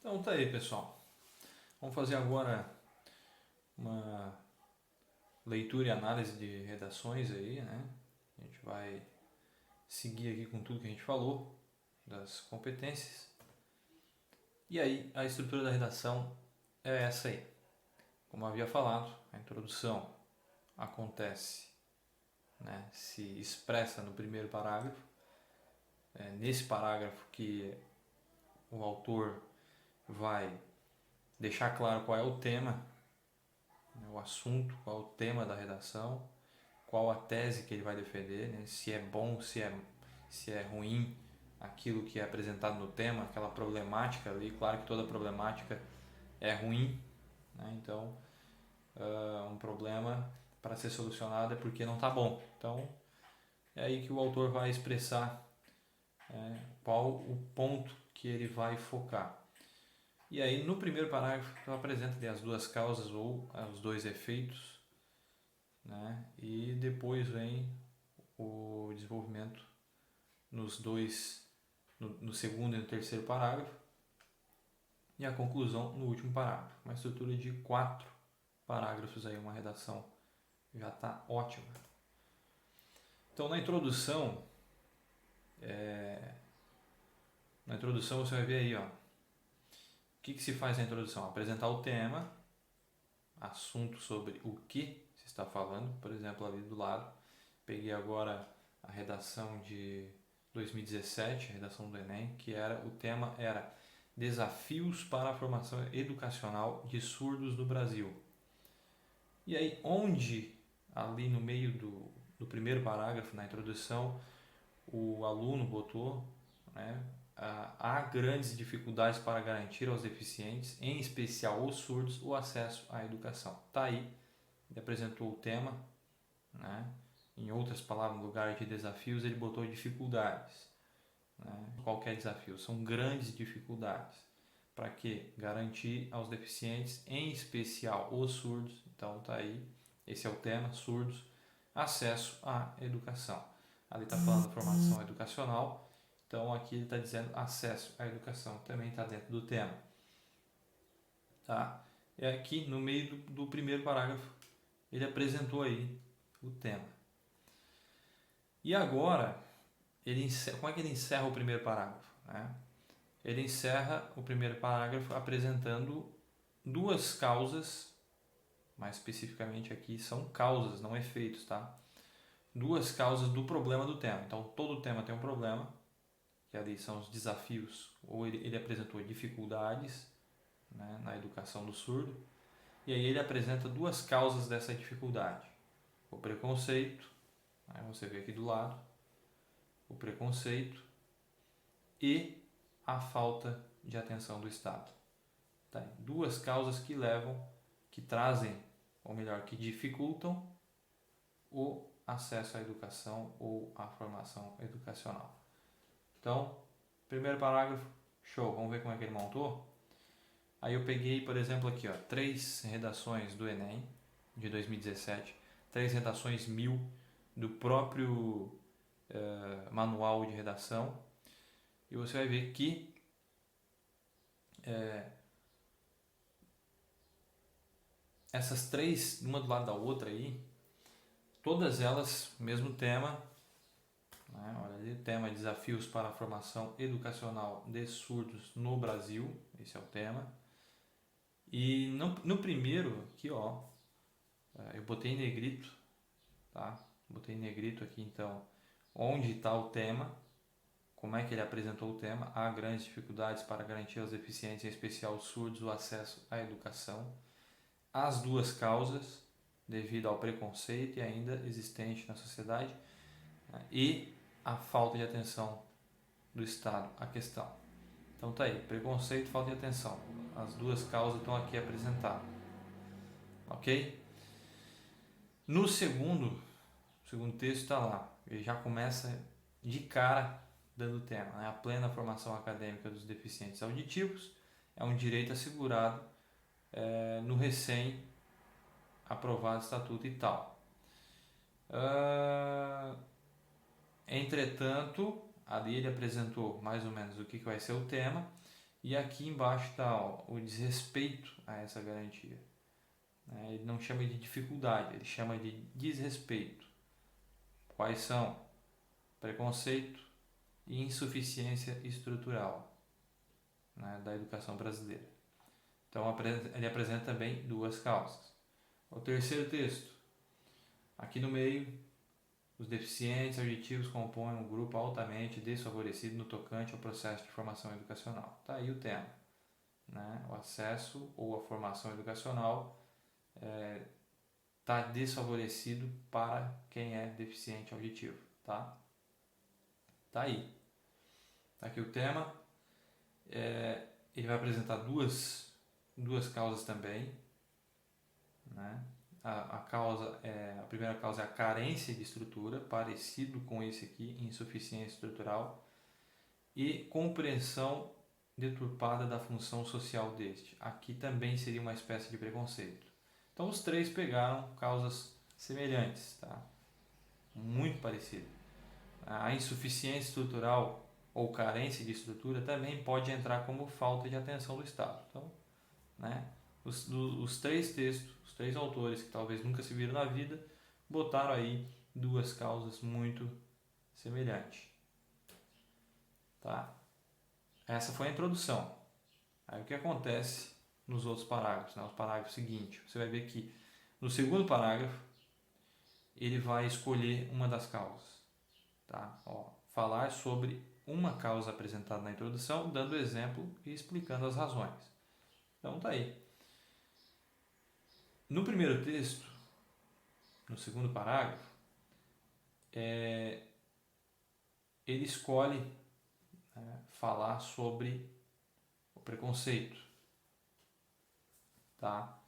Então tá aí, pessoal. Vamos fazer agora uma leitura e análise de redações aí, né? A gente vai seguir aqui com tudo que a gente falou das competências. E aí, a estrutura da redação é essa aí. Como eu havia falado, a introdução acontece, né, se expressa no primeiro parágrafo. É nesse parágrafo que o autor vai deixar claro qual é o tema, né, o assunto, qual é o tema da redação, qual a tese que ele vai defender, né? Se é bom, se é ruim aquilo que é apresentado no tema, aquela problemática ali. Claro que toda problemática é ruim, né? Então, um problema para ser solucionado é porque não está bom. Então, é aí que o autor vai expressar qual o ponto que ele vai focar. E aí, no primeiro parágrafo, ele apresenta as duas causas ou os dois efeitos, né? E depois vem o desenvolvimento no segundo e no terceiro parágrafo, e a conclusão no último parágrafo. Uma estrutura de 4 parágrafos aí, uma redação já está ótima. Então, na introdução você vai ver aí, ó, o que se faz na introdução? Apresentar o tema, assunto sobre o que se está falando. Por exemplo, ali do lado, peguei agora a redação de 2017, a redação do Enem, que o tema era Desafios para a Formação Educacional de Surdos no Brasil. E aí, onde ali no meio do primeiro parágrafo, na introdução, o aluno botou, né, há grandes dificuldades para garantir aos deficientes, em especial os surdos, o acesso à educação. Está aí, ele apresentou o tema, né? Em outras palavras, no lugar de desafios, ele botou dificuldades. Né? Qual que é desafio? São grandes dificuldades. Para quê? Garantir aos deficientes, em especial os surdos, então está aí, esse é o tema, surdos, acesso à educação. Ali está falando da formação educacional, então aqui ele está dizendo acesso à educação, também está dentro do tema. Tá? É aqui no meio do primeiro parágrafo, ele apresentou aí o tema. E agora, como é que ele encerra o primeiro parágrafo? Né? Ele encerra o primeiro parágrafo apresentando duas causas, mais especificamente aqui são causas, não efeitos, tá? Duas causas do problema do tema. Então, todo tema tem um problema, que ali são os desafios, ou ele apresentou dificuldades, né, na educação do surdo, e aí ele apresenta duas causas dessa dificuldade. O preconceito, né, você vê aqui do lado, o preconceito e a falta de atenção do Estado. Tá? Duas causas que trazem, ou melhor, que dificultam o acesso à educação ou à formação educacional. Então, primeiro parágrafo, show, vamos ver como é que ele montou? Aí eu peguei, por exemplo, aqui, ó, 3 redações do Enem de 2017, 3 redações 1000 do próprio manual de redação, e você vai ver que essas 3, uma do lado da outra aí, todas elas, mesmo tema, né? Olha ali, tema Desafios para a Formação Educacional de Surdos no Brasil, esse é o tema. E no primeiro aqui, ó, eu botei em negrito, tá? Botei em negrito aqui, então, onde está o tema, como é que ele apresentou o tema. Há grandes dificuldades para garantir aos deficientes, em especial os surdos, o acesso à educação. As duas causas, devido ao preconceito ainda existente na sociedade, né, e a falta de atenção do Estado à questão. Então tá aí, preconceito e falta de atenção. As duas causas estão aqui apresentadas. Ok? No segundo texto está lá. Ele já começa de cara dando tema, né? A plena formação acadêmica dos deficientes auditivos é um direito assegurado no recém-aprovado estatuto e tal. Entretanto, ali ele apresentou mais ou menos o que vai ser o tema, E aqui embaixo está o desrespeito a essa garantia. Ele não chama de dificuldade, ele chama de desrespeito. Quais são? Preconceito e insuficiência estrutural, né, da educação brasileira. Então ele apresenta também duas causas. O terceiro texto, aqui no meio, os deficientes auditivos compõem um grupo altamente desfavorecido no tocante ao processo de formação educacional. Está aí o tema, né? O acesso ou a formação educacional está desfavorecido para quem é deficiente auditivo, tá? Tá aí. Tá aqui o tema. Ele vai apresentar duas causas também, né? A primeira causa é a carência de estrutura, parecido com esse aqui, insuficiência estrutural, e compreensão deturpada da função social deste. Aqui também seria uma espécie de preconceito. Então os três pegaram causas semelhantes, tá? Muito parecido. A insuficiência estrutural ou carência de estrutura também pode entrar como falta de atenção do Estado. Então, né, os três textos, os três autores que talvez nunca se viram na vida, botaram aí duas causas muito semelhantes. Tá? Essa foi a introdução. Aí o que acontece nos outros parágrafos, né? Os parágrafos seguintes, você vai ver que no segundo parágrafo ele vai escolher uma das causas. Tá? Falar sobre uma causa apresentada na introdução, dando exemplo e explicando as razões. Então tá aí. No primeiro texto, no segundo parágrafo, ele escolhe falar sobre o preconceito. Tá?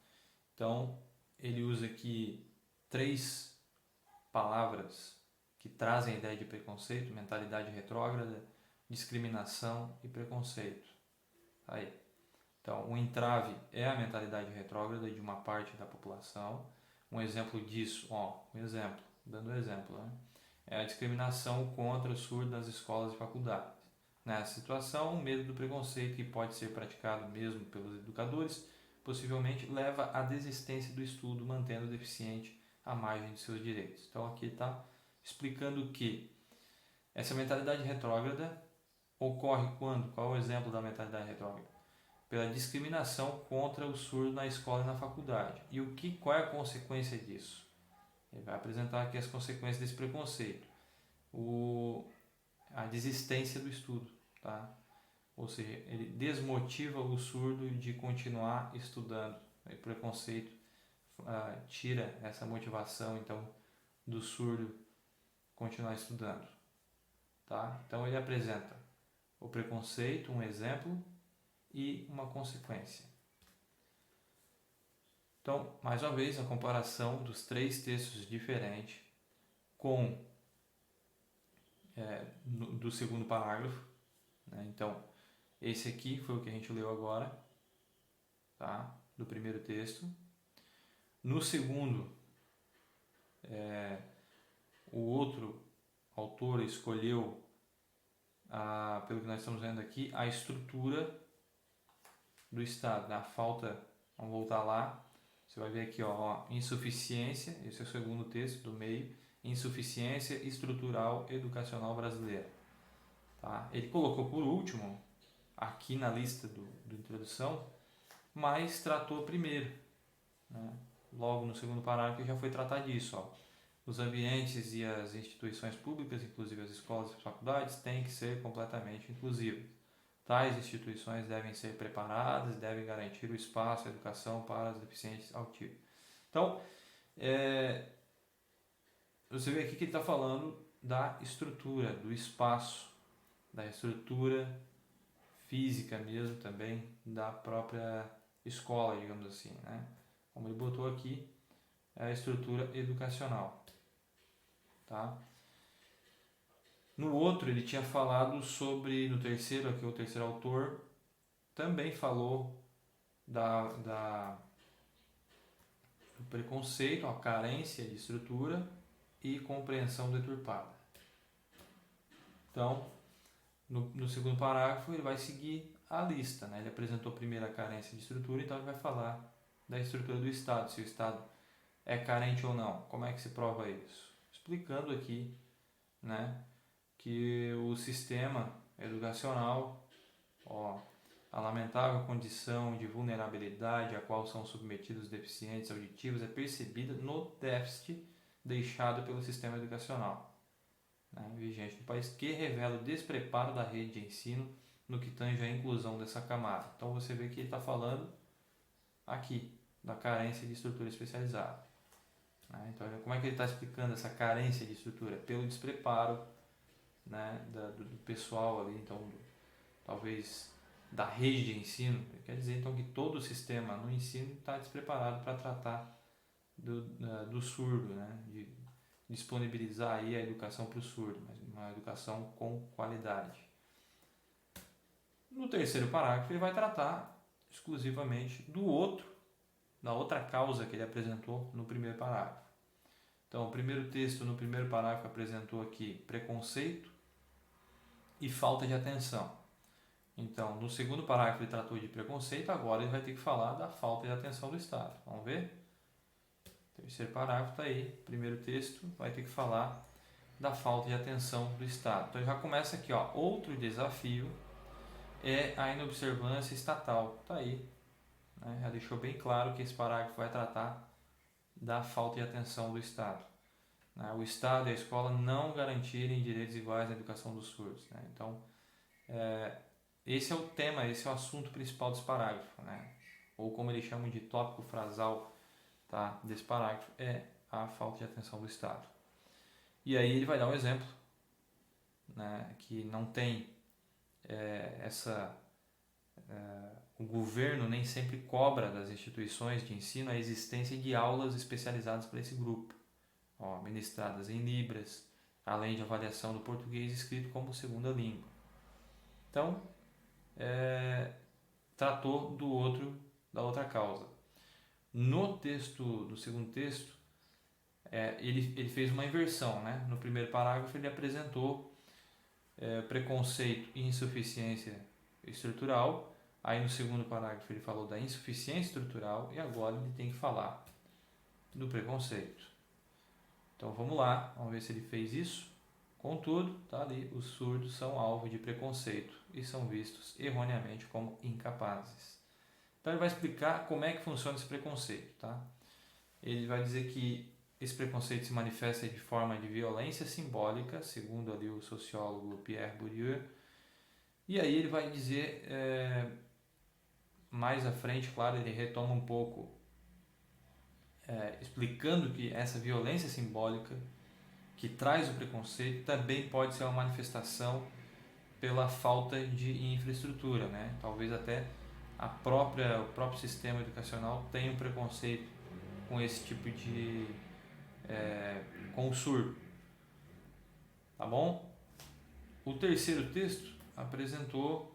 Então, ele usa aqui 3 palavras que trazem a ideia de preconceito: mentalidade retrógrada, discriminação e preconceito. Tá aí. Então, o entrave é a mentalidade retrógrada de uma parte da população. Um exemplo disso, dando um exemplo, né? É a discriminação contra o surdo nas escolas e faculdades. Nessa situação, o medo do preconceito, que pode ser praticado mesmo pelos educadores, possivelmente leva à desistência do estudo, mantendo o deficiente à margem de seus direitos. Então, aqui está explicando que essa mentalidade retrógrada ocorre quando? Qual é o exemplo da mentalidade retrógrada? Pela discriminação contra o surdo na escola e na faculdade. E qual é a consequência disso? Ele vai apresentar aqui as consequências desse preconceito. A desistência do estudo, tá? Ou seja, ele desmotiva o surdo de continuar estudando. O preconceito tira essa motivação, então, do surdo continuar estudando, tá? Então ele apresenta o preconceito, um exemplo, e uma consequência. Então, mais uma vez, a comparação dos 3 textos diferentes com do segundo parágrafo, né? Então, esse aqui foi o que a gente leu agora, tá? Do primeiro texto. No segundo, o outro autor escolheu, pelo que nós estamos vendo aqui, a estrutura do Estado, na falta, vamos voltar lá, você vai ver aqui, insuficiência, esse é o segundo texto do meio, insuficiência estrutural educacional brasileira. Tá? Ele colocou por último, aqui na lista do introdução, mas tratou primeiro, né? Logo no segundo parágrafo já foi tratar disso. Os ambientes e as instituições públicas, inclusive as escolas e faculdades, têm que ser completamente inclusivas. Tais instituições devem ser preparadas, devem garantir o espaço e a educação para os deficientes auditivos. Então, você vê aqui que ele está falando da estrutura, do espaço, da estrutura física mesmo também, da própria escola, digamos assim, né? Como ele botou aqui, é a estrutura educacional. Tá? No outro, ele tinha falado sobre, no terceiro, aqui o terceiro autor, também falou do preconceito, a carência de estrutura e compreensão deturpada. Então, no segundo parágrafo, ele vai seguir a lista, né? Ele apresentou primeiro a carência de estrutura, então ele vai falar da estrutura do Estado, se o Estado é carente ou não. Como é que se prova isso? Explicando aqui, né, que o sistema educacional, ó, a lamentável condição de vulnerabilidade a qual são submetidos os deficientes auditivos é percebida no déficit deixado pelo sistema educacional, né, vigente no país, que revela o despreparo da rede de ensino no que tange à inclusão dessa camada. Então você vê que ele está falando aqui da carência de estrutura especializada. Então, como é que ele está explicando essa carência de estrutura? Pelo despreparo, né, do pessoal ali, então, talvez da rede de ensino. Quer dizer, então, que todo o sistema no ensino está despreparado para tratar do surdo, né, de disponibilizar aí a educação para o surdo, mas uma educação com qualidade. No terceiro parágrafo, ele vai tratar exclusivamente da outra causa que ele apresentou no primeiro parágrafo. Então, o primeiro texto no primeiro parágrafo apresentou aqui preconceito e falta de atenção. Então, no segundo parágrafo ele tratou de preconceito, agora ele vai ter que falar da falta de atenção do Estado. Vamos ver? Terceiro parágrafo está aí, primeiro texto vai ter que falar da falta de atenção do Estado. Então, ele já começa aqui, ó, outro desafio é a inobservância estatal. Está aí, né? Já deixou bem claro que esse parágrafo vai tratar da falta de atenção do Estado. O Estado e a escola não garantirem direitos iguais na educação dos surdos. Então, esse é o tema, esse é o assunto principal desse parágrafo, né? Ou como eles chamam de tópico frasal, tá, desse parágrafo, é a falta de atenção do Estado. E aí ele vai dar um exemplo, né, que não tem o governo nem sempre cobra das instituições de ensino a existência de aulas especializadas para esse grupo, ministradas em Libras, além de avaliação do português escrito como segunda língua. Então, tratou da outra causa. No texto, do segundo texto, ele fez uma inversão, né? No primeiro parágrafo ele apresentou preconceito e insuficiência estrutural. Aí no segundo parágrafo ele falou da insuficiência estrutural e agora ele tem que falar do preconceito. Então vamos lá, vamos ver se ele fez isso. Contudo, tá ali, os surdos são alvo de preconceito e são vistos erroneamente como incapazes. Então ele vai explicar como é que funciona esse preconceito, tá? Ele vai dizer que esse preconceito se manifesta de forma de violência simbólica, segundo ali o sociólogo Pierre Bourdieu. E aí ele vai dizer, mais à frente, claro, ele retoma um pouco, explicando que essa violência simbólica que traz o preconceito também pode ser uma manifestação pela falta de infraestrutura, né? Talvez até o próprio sistema educacional tenha um preconceito com esse tipo de com o surdo, tá bom? O terceiro texto apresentou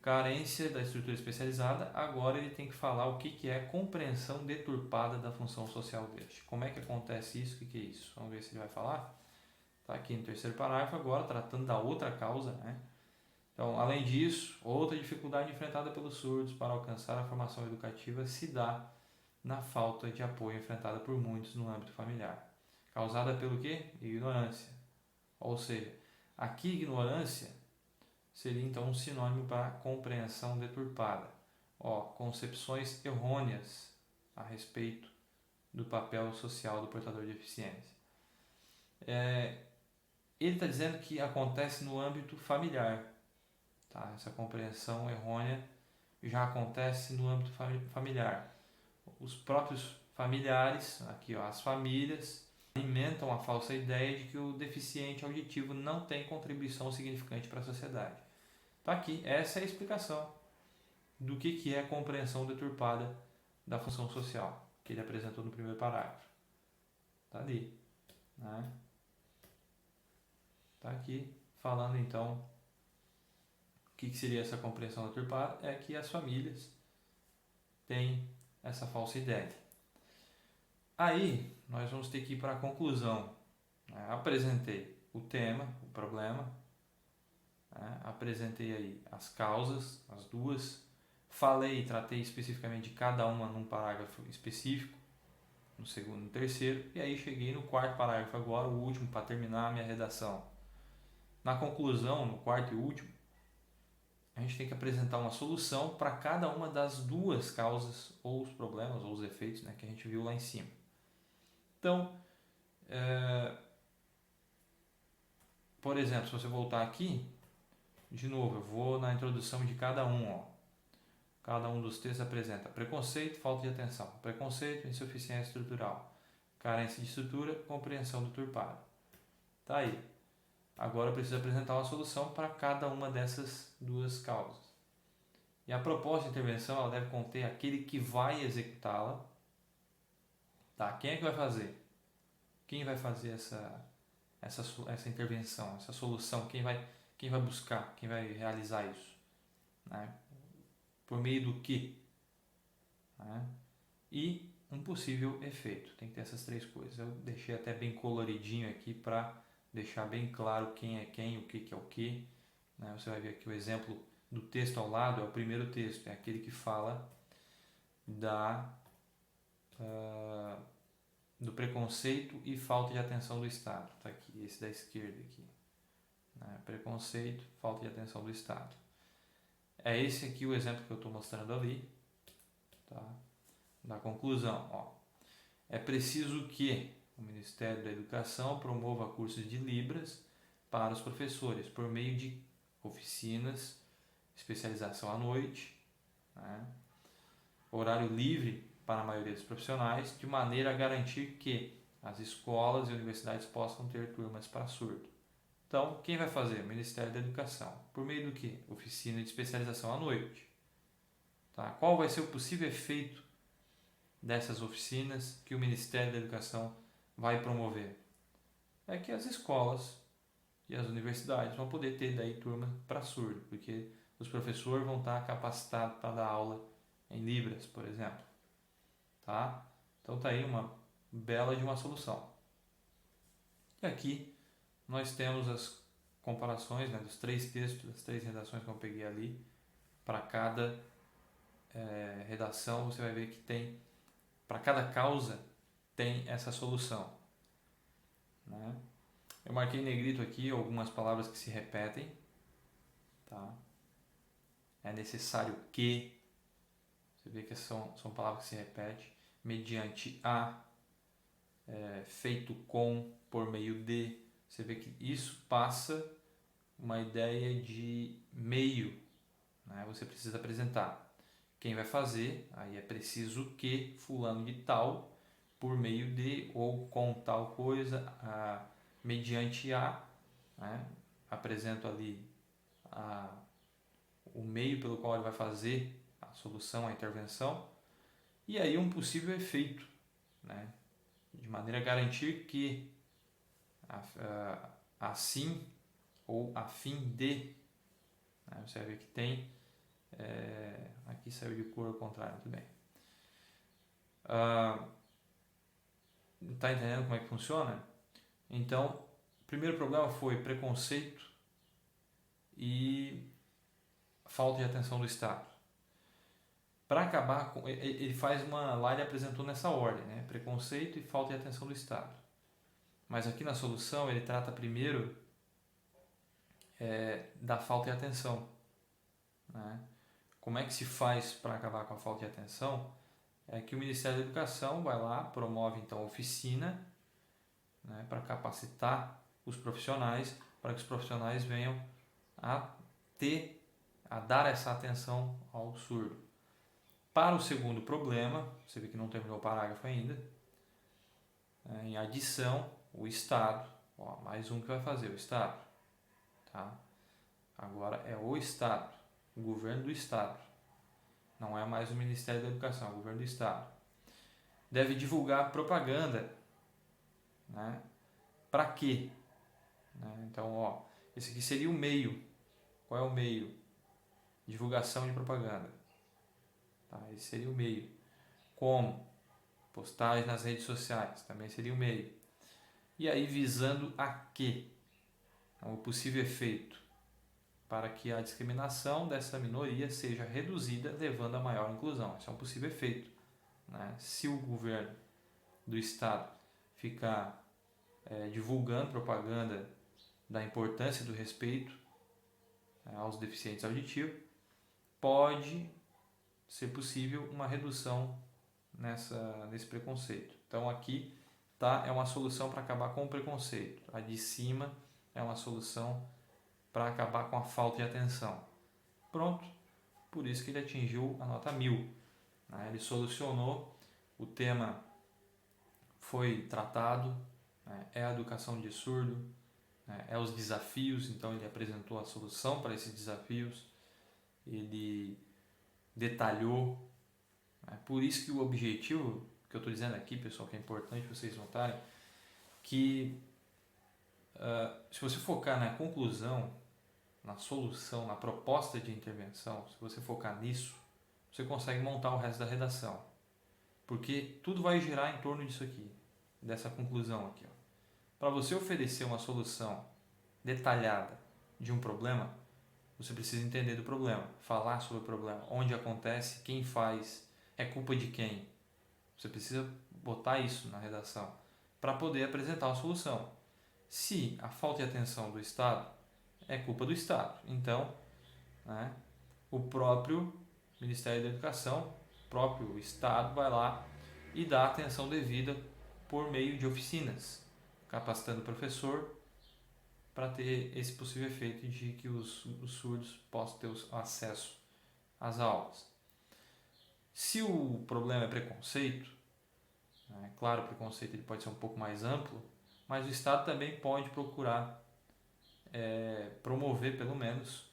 carência da estrutura especializada, agora ele tem que falar o que é compreensão deturpada da função social deste. Como é que acontece isso? O que é isso? Vamos ver se ele vai falar. Está aqui no terceiro parágrafo agora, tratando da outra causa, né? Então, além disso, outra dificuldade enfrentada pelos surdos para alcançar a formação educativa se dá na falta de apoio enfrentada por muitos no âmbito familiar. Causada pelo quê? Ignorância. Ou seja, aqui ignorância seria então um sinônimo para compreensão deturpada. Concepções errôneas a respeito do papel social do portador de deficiência. Ele está dizendo que acontece no âmbito familiar. Tá? Essa compreensão errônea já acontece no âmbito familiar. Os próprios familiares, aqui as famílias, alimentam a falsa ideia de que o deficiente auditivo não tem contribuição significante para a sociedade. Está aqui, essa é a explicação do que é a compreensão deturpada da função social, que ele apresentou no primeiro parágrafo. Está ali. Né? Está aqui falando então o que seria essa compreensão deturpada, é que as famílias têm essa falsa ideia. Aí nós vamos ter que ir para a conclusão. Apresentei o tema, o problema, né? Apresentei aí as causas, as duas, falei e tratei especificamente de cada uma num parágrafo específico, no segundo e no terceiro, e aí cheguei no quarto parágrafo agora, o último, para terminar a minha redação. Na conclusão, no quarto e último, a gente tem que apresentar uma solução para cada uma das duas causas, ou os problemas, ou os efeitos, né, que a gente viu lá em cima. Então, por exemplo, se você voltar aqui, de novo, eu vou na introdução de cada um. Ó. Cada um dos textos apresenta preconceito, falta de atenção. Preconceito, insuficiência estrutural. Carência de estrutura, compreensão deturpada. Tá aí. Agora eu preciso apresentar uma solução para cada uma dessas duas causas. E a proposta de intervenção ela deve conter aquele que vai executá-la. Tá? Quem é que vai fazer? Quem vai fazer essa intervenção, essa solução? Quem vai buscar? Quem vai realizar isso? Né? Por meio do que? Né? E um possível efeito. Tem que ter essas três coisas. Eu deixei até bem coloridinho aqui para deixar bem claro quem é quem, o que é o que. Né? Você vai ver aqui o exemplo do texto ao lado, é o primeiro texto, é aquele que fala do preconceito e falta de atenção do Estado. Está aqui, esse da esquerda aqui. Né? Preconceito, falta de atenção do Estado. É esse aqui o exemplo que eu estou mostrando ali. Tá? Da conclusão. Ó. É preciso que o Ministério da Educação promova cursos de Libras para os professores por meio de oficinas, especialização à noite, né? Horário livre para a maioria dos profissionais, de maneira a garantir que as escolas e universidades possam ter turmas para surdo. Então, quem vai fazer? O Ministério da Educação. Por meio do que? Oficina de especialização à noite. Tá? Qual vai ser o possível efeito dessas oficinas que o Ministério da Educação vai promover? É que as escolas e as universidades vão poder ter daí turma para surdo, porque os professores vão estar capacitados para dar aula em Libras, por exemplo. Tá? Então tá aí uma bela de uma solução. E aqui nós temos as comparações, né, dos três textos, das três redações que eu peguei ali. Para cada redação você vai ver que tem, para cada causa tem essa solução. Né? Eu marquei em negrito aqui algumas palavras que se repetem. Tá? É necessário que, você vê que são palavras que se repetem, mediante a, feito com, por meio de, você vê que isso passa uma ideia de meio, né? Você precisa apresentar quem vai fazer, aí é preciso que fulano de tal, por meio de, ou com tal coisa, mediante a, né? Apresento ali o meio pelo qual ele vai fazer a solução, a intervenção, e aí um possível efeito, né? De maneira a garantir que assim ou a fim de, né? Você vai ver que tem, aqui saiu de cor ao contrário, muito bem. Está entendendo como é que funciona? Então, o primeiro problema foi preconceito e falta de atenção do Estado. Para acabar com, ele faz uma, lá ele apresentou nessa ordem, né? Preconceito e falta de atenção do Estado. Mas aqui na solução ele trata primeiro da falta de atenção, né? Como é que se faz para acabar com a falta de atenção? É que o Ministério da Educação vai lá, promove então oficina, né, para capacitar os profissionais, para que os profissionais venham a dar essa atenção ao surdo. Para o segundo problema, você vê que não terminou o parágrafo ainda, em adição, o Estado, mais um que vai fazer, o Estado. Tá? Agora é o Estado, o governo do Estado. Não é mais o Ministério da Educação, é o governo do Estado. Deve divulgar propaganda. Né? Para quê? Né? Então, esse aqui seria o meio. Qual é o meio? Divulgação de propaganda. Tá? Esse seria o meio. Como? Postagem nas redes sociais, também seria o meio. E aí visando a quê? O possível efeito. para que a discriminação dessa minoria seja reduzida, levando a maior inclusão. Esse é um possível efeito, né? Se o governo do estado ficar divulgando propaganda da importância do respeito aos deficientes auditivos, pode ser possível uma redução nesse preconceito. Então aqui é uma solução para acabar com o preconceito. A de cima é uma solução para acabar com a falta de atenção. Pronto, por isso que ele atingiu a nota 1000. Né? Ele solucionou, o tema foi tratado, né? É a educação de surdo, né? É os desafios, então ele apresentou a solução para esses desafios, ele detalhou. Né? Por isso que o objetivo, que eu estou dizendo aqui, pessoal, que é importante vocês notarem, que se você focar na conclusão, na solução, na proposta de intervenção, se você focar nisso, você consegue montar o resto da redação. Porque tudo vai girar em torno disso aqui, dessa conclusão aqui. Para você oferecer uma solução detalhada de um problema, você precisa entender do problema, falar sobre o problema, onde acontece, quem faz, é culpa de quem. Você precisa botar isso na redação para poder apresentar a solução. Se a falta de atenção do Estado é culpa do Estado, então, né, o próprio Ministério da Educação, o próprio Estado vai lá e dá atenção devida por meio de oficinas, capacitando o professor para ter esse possível efeito de que os surdos possam ter acesso às aulas. Se o problema é preconceito, né, claro, o preconceito ele pode ser um pouco mais amplo, mas o Estado também pode procurar promover, pelo menos,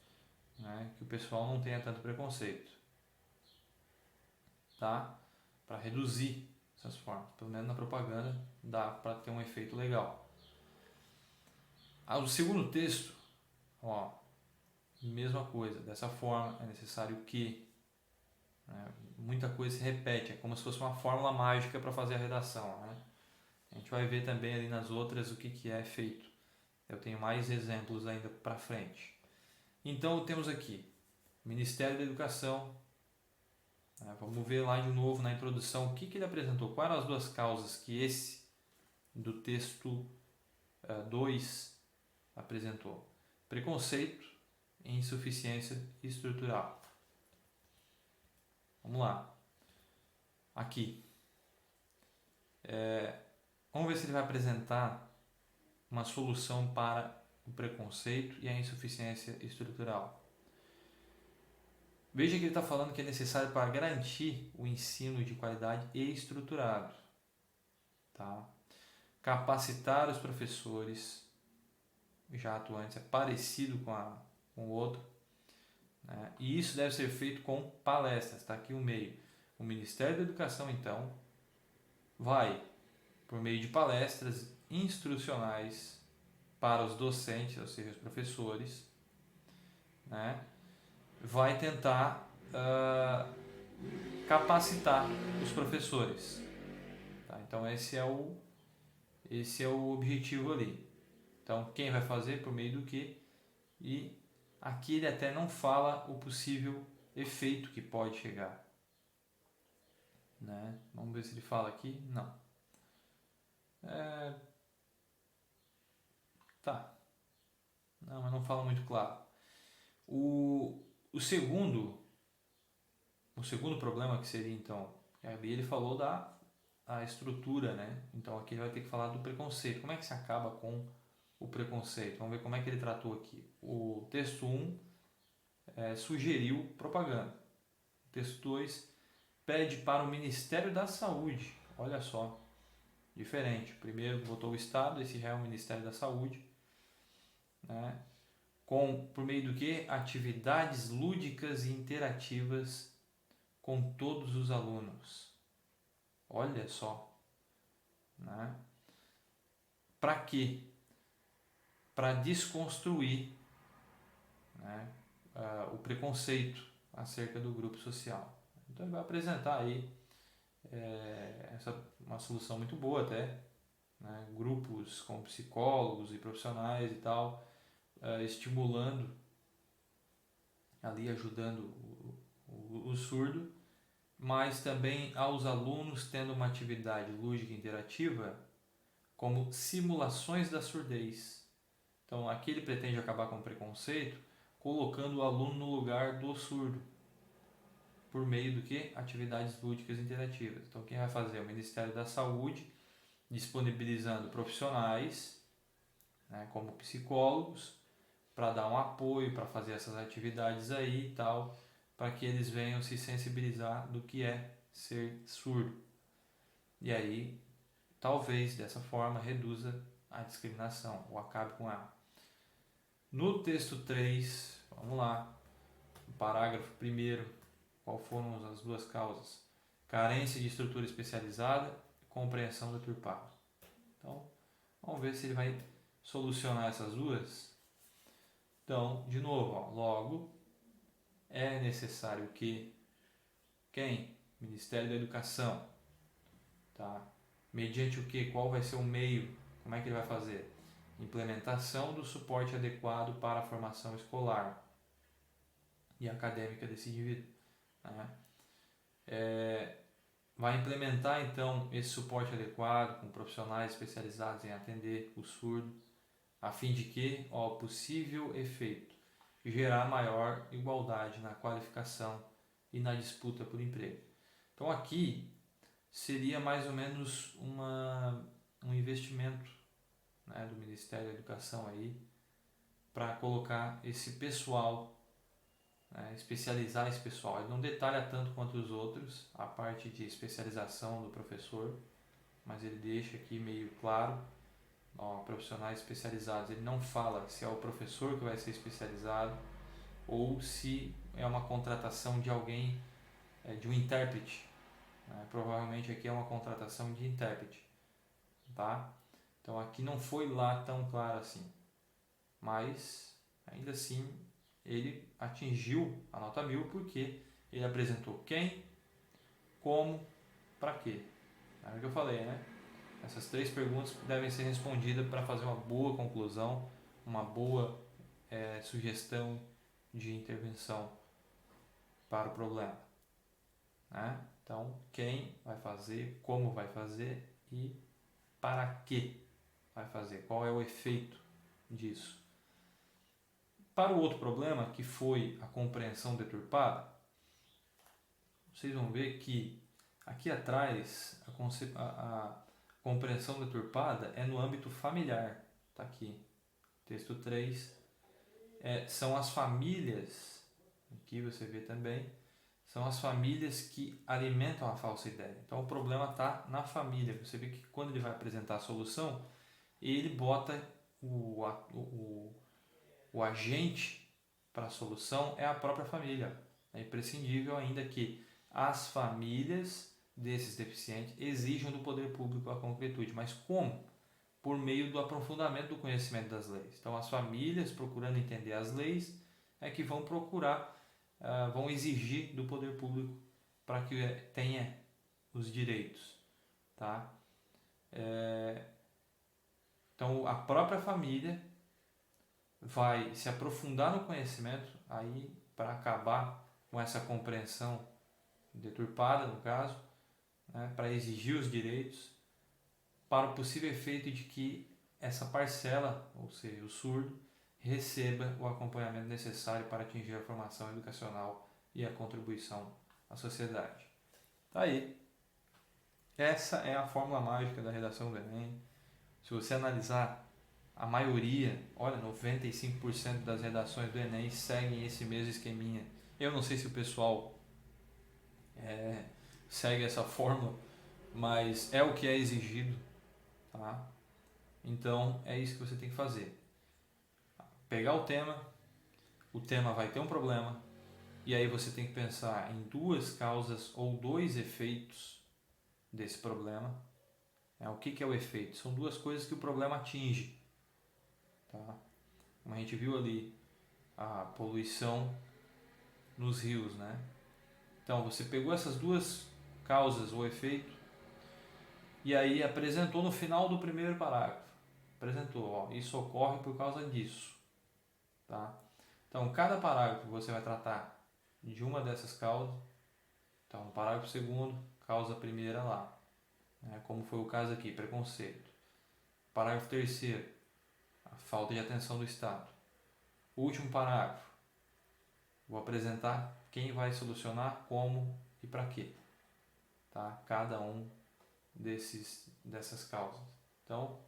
né, que o pessoal não tenha tanto preconceito, tá? Para reduzir essas formas, pelo menos na propaganda dá para ter um efeito legal. O segundo texto, mesma coisa, dessa forma é necessário que, né, muita coisa se repete, é como se fosse uma fórmula mágica para fazer a redação, né? A gente vai ver também ali nas outras o que é feito. Eu tenho mais exemplos ainda para frente. Então temos aqui Ministério da Educação. Vamos ver lá de novo na introdução o que ele apresentou. Quais eram as duas causas que esse do texto 2 apresentou? Preconceito e insuficiência estrutural. Vamos lá. Aqui. Vamos ver se ele vai apresentar uma solução para o preconceito e a insuficiência estrutural. Veja que ele está falando que é necessário para garantir o ensino de qualidade e estruturado. Tá? Capacitar os professores já atuantes é parecido com o outro. Né? E isso deve ser feito com palestras. Está aqui o meio. O Ministério da Educação, então, vai, por meio de palestras instrucionais para os docentes, ou seja, os professores, né, vai tentar capacitar os professores. Tá? Então esse é o objetivo ali. Então quem vai fazer por meio do que? E aqui ele até não fala o possível efeito que pode chegar. Né? Vamos ver se ele fala aqui. Não. Tá. Não, mas não fala muito claro. O segundo problema que seria, então, ele falou a estrutura, né? Então aqui ele vai ter que falar do preconceito. Como é que se acaba com o preconceito? Vamos ver como é que ele tratou aqui. O texto 1 sugeriu propaganda. O texto 2 pede para o Ministério da Saúde. Olha só, diferente. Primeiro botou o Estado, esse já é o Ministério da Saúde, né? Por meio do que? Atividades lúdicas e interativas com todos os alunos. Olha só. Né? Para quê? Para desconstruir, né, o preconceito acerca do grupo social. Então ele vai apresentar aí uma solução muito boa até, né? Grupos com psicólogos e profissionais e tal, estimulando ali ajudando o surdo, mas também aos alunos tendo uma atividade lúdica interativa como simulações da surdez. Então aqui ele pretende acabar com o preconceito, colocando o aluno no lugar do surdo, por meio do que? Atividades lúdicas interativas. Então quem vai fazer é o Ministério da Saúde, disponibilizando profissionais, né, como psicólogos, para dar um apoio, para fazer essas atividades aí e tal, para que eles venham se sensibilizar do que é ser surdo. E aí, talvez dessa forma reduza a discriminação ou acabe com ela. No texto 3, vamos lá, no parágrafo 1º, qual foram as duas causas? Carência de estrutura especializada e compreensão deturpada. Então, vamos ver se ele vai solucionar essas duas. Então, de novo, ó, logo, é necessário que quem? Ministério da Educação, tá? Mediante o que? Qual vai ser o meio? Como é que ele vai fazer? Implementação do suporte adequado para a formação escolar e acadêmica desse indivíduo, né? Vai implementar então esse suporte adequado com profissionais especializados em atender o surdo, a fim de que, ó, possível efeito, gerar maior igualdade na qualificação e na disputa por emprego. Então aqui seria mais ou menos um investimento, né, do Ministério da Educação aí para colocar esse pessoal, né, especializar esse pessoal. Ele não detalha tanto quanto os outros a parte de especialização do professor, mas ele deixa aqui meio claro, ó, profissionais especializados. Ele não fala se é o professor que vai ser especializado ou se é uma contratação de alguém, de um intérprete, né? Provavelmente aqui é uma contratação de intérprete, tá? Então aqui não foi lá tão claro assim, mas ainda assim ele atingiu a nota 1000 porque ele apresentou quem, como, para quê. É o que eu falei, né? Essas 3 perguntas devem ser respondidas para fazer uma boa conclusão, uma boa sugestão de intervenção para o problema, né? Então, quem vai fazer, como vai fazer e para que vai fazer, qual é o efeito disso. Para o outro problema, que foi a compreensão deturpada, vocês vão ver que aqui atrás a compreensão deturpada é no âmbito familiar, está aqui, texto 3, são as famílias, aqui você vê também, são as famílias que alimentam a falsa ideia. Então o problema está na família. Você vê que quando ele vai apresentar a solução, ele bota o agente para a solução é a própria família. É imprescindível ainda que as famílias desses deficientes exijam do poder público a concretude. Mas como? Por meio do aprofundamento do conhecimento das leis. Então as famílias, procurando entender as leis, é que vão procurar, vão exigir do poder público para que tenha os direitos, tá? Então a própria família vai se aprofundar no conhecimento aí para acabar com essa compreensão deturpada, no caso, né, para exigir os direitos, para o possível efeito de que essa parcela, ou seja, o surdo, receba o acompanhamento necessário para atingir a formação educacional e a contribuição à sociedade. Tá aí. Essa é a fórmula mágica da redação do Enem. Se você analisar a maioria, olha, 95% das redações do Enem seguem esse mesmo esqueminha. Eu não sei se o pessoal segue essa fórmula, mas é o que é exigido, tá? Então é isso que você tem que fazer. Pegar o tema vai ter um problema, e aí você tem que pensar em 2 causas ou 2 efeitos desse problema. O que é o efeito? São 2 coisas que o problema atinge, tá? Como a gente viu ali, a poluição nos rios, né? Então você pegou essas 2 causas ou efeito e aí apresentou no final do primeiro parágrafo. Apresentou, ó, isso ocorre por causa disso, tá? Então Então, cada parágrafo você vai tratar de uma dessas causas. Então, no parágrafo segundo, causa primeira lá, né? Como foi o caso aqui, preconceito. Parágrafo terceiro, a falta de atenção do Estado. Último parágrafo, vou apresentar quem vai solucionar, como e para quê, tá? Cada um dessas causas. Então,